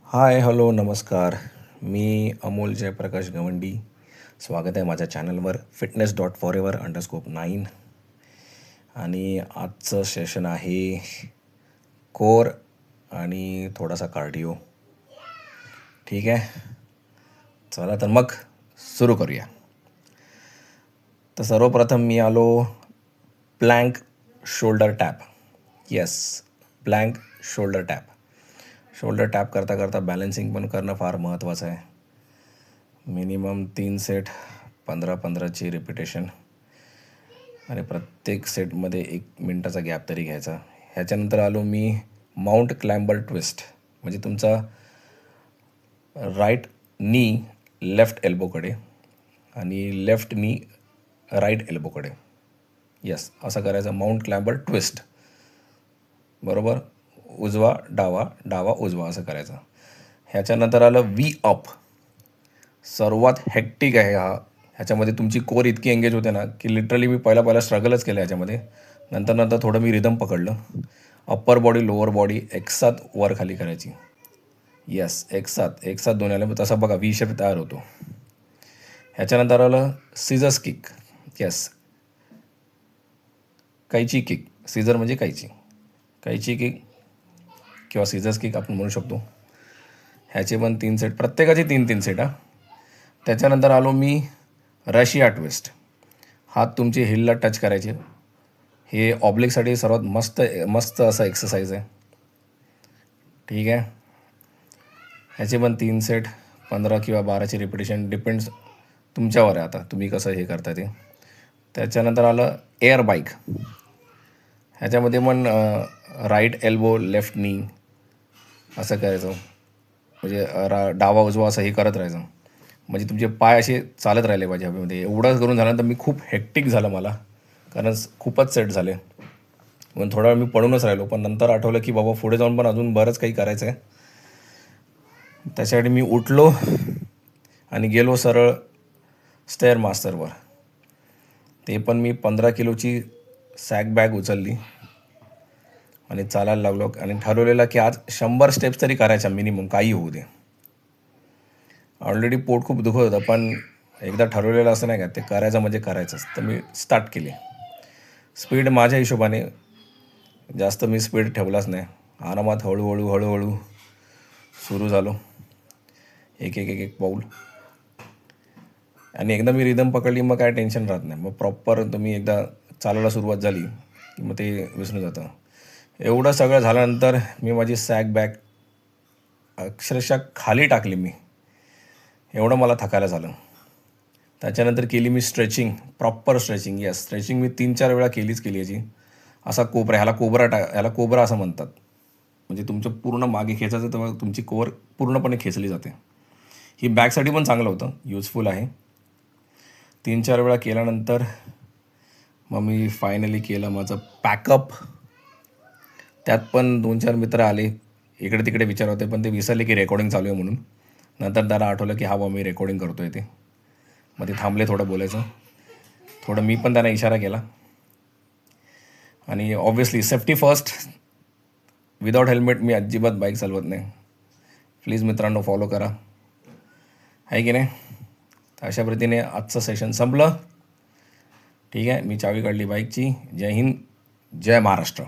हाय, hello, नमस्कार. मी अमोल जयप्रकाश गवंडी. स्वागत आहे माझ्या चॅनलवर fitness.forever_9. आणि आजचं सेशन आहे कोर आणि थोडासा कार्डिओ. ठीक आहे, चला तर मग सुरू करूया. तर सर्वप्रथम मी आलो plank shoulder tap. Yes, plank shoulder tap. Shoulder tap करता करता बॅलन्सिंग पण करणं फार महत्त्वाचं आहे. मिनिमम 3 सेट 15-15ची रिपिटेशन आणि प्रत्येक सेटमध्ये 1 मिनटाचा गॅप तरी घ्यायचा. ह्याच्यानंतर आलो मी माउंट क्लाइंबर ट्विस्ट. म्हणजे तुमचा राईट नी लेफ्ट एल्बोकडे आणि लेफ्ट नी राईट एल्बोकडे. येस, असं करायचं. Mount climber twist. बरोबर, उजवा डावा डावा उजवा असं करायचं. ह्याच्यानंतर आलं व्ही अप. सर्वात हेक्टिक आहे हा. ह्याच्यामध्ये तुमची कोर इतकी एंगेज होते ना की लिटरली मी पहिला स्ट्रगलच केलं ह्याच्यामध्ये. नंतर थोडं मी रिदम पकडलं. अप्पर बॉडी लोअर बॉडी एकसाथ वर खाली करायची. येस, एकसाथ दोन्ही आले. तसा बघा व्ही शेप तयार होतो. ह्याच्यानंतर आलं सीझर्स किक. येस, कैची किक. सीझर म्हणजे कैची किक किंवा सीझर्स किक आपण म्हणू शकतो. ह्याचे पण 3 सेट, प्रत्येकाचे 3-3 सेट. त्याच्यानंतर आलो मी रशिया ट्विस्ट. हात तुमचे हिलला टच करायचे. हे ऑब्लिकसाठी सर्वात मस्त असा एक्सरसाइज आहे. ठीक आहे, ह्याचे पण 3 सेट 15 किंवा 12ची रिपिटेशन, डिपेंड्स तुमच्यावर आहे आता तुम्ही कसं हे करता ते. त्याच्यानंतर आलं एअर बाईक. ह्याच्यामध्ये पण राईट एल्बो लेफ्ट नी असं करायचं. म्हणजे डावा उजवा असं हे करत राहायचं. म्हणजे तुमचे पाय असे चालत राहिले पाहिजे हवेमध्ये. एवढंच करून झाल्यानंतर मी खूप हेक्टिक झालं मला, कारण खूपच सेट झाले. म्हणून थोडा वेळ मी पडूनच राहिलो. पण नंतर आठवलं की बाबा पुढे जाऊन पण अजून बरंच काही करायचं आहे. त्याच्यासाठी मी उठलो आणि गेलो सरळ स्टेअर मास्टरवर. ते पण मी 15 किलोची सॅक बॅग उचलली आणि चालायला लागलो. आणि ठरवलेलं की आज 100 स्टेप्स तरी करायच्या मिनिमम, काही होऊ दे. ऑलरेडी पोट खूप दुखत होतं, पण एकदा ठरवलेलं असं नाही का, ते करायचं म्हणजे करायचंच. तर मी स्टार्ट केली. स्पीड माझ्या हिशोबाने जास्त मी स्पीड ठेवलाच नाही. आरामात हळूहळू सुरू झालो. एक पाऊल. आणि एकदा मी रिदम पकडली मग काय टेन्शन राहत नाही. मग प्रॉपर तुम्ही एकदा चालायला सुरुवात झाली की मग ते विसरून जातं. एवढं सगळं झाल्यानंतर मी माझी सॅक बॅग अक्षरशः खाली टाकली मी. एवढं मला थकायला झालं. त्याच्यानंतर केली मी stretching, proper stretching. Yes, stretching मी 3-4 वेळा केली याची. असा कोबरा, ह्याला कोबरा असं म्हणतात. म्हणजे तुमचं पूर्ण मागे खेचायचं तर तुमची कोर पूर्णपणे खेचली जाते. ही बॅकसाठी पण चांगलं होतं, युजफुल आहे. 3-4 वेळा केल्यानंतर मग मी फायनली केलं माझं पॅकअप. त्यात पण 2-4 मित्र आले, इकडे तिकडे विचार होते, पण ते विसरले की रेकॉर्डिंग चालू आहे म्हणून. नंतर त्याला आठवलं की हा बा मी रेकॉर्डिंग करतो आहे ते. मग ते थांबले थोडं बोलायचं. थोडं मी पण त्यांना इशारा केला. आणि obviously safety first. Without helmet मी अजिबात बाईक चालवत नाही. प्लीज मित्रांनो फॉलो करा, आहे की नाही. तर अशा पद्धतीने आजचं सेशन संपलं. ठीक आहे, मी चावी काढली बाईकची. जय हिंद, जय महाराष्ट्र.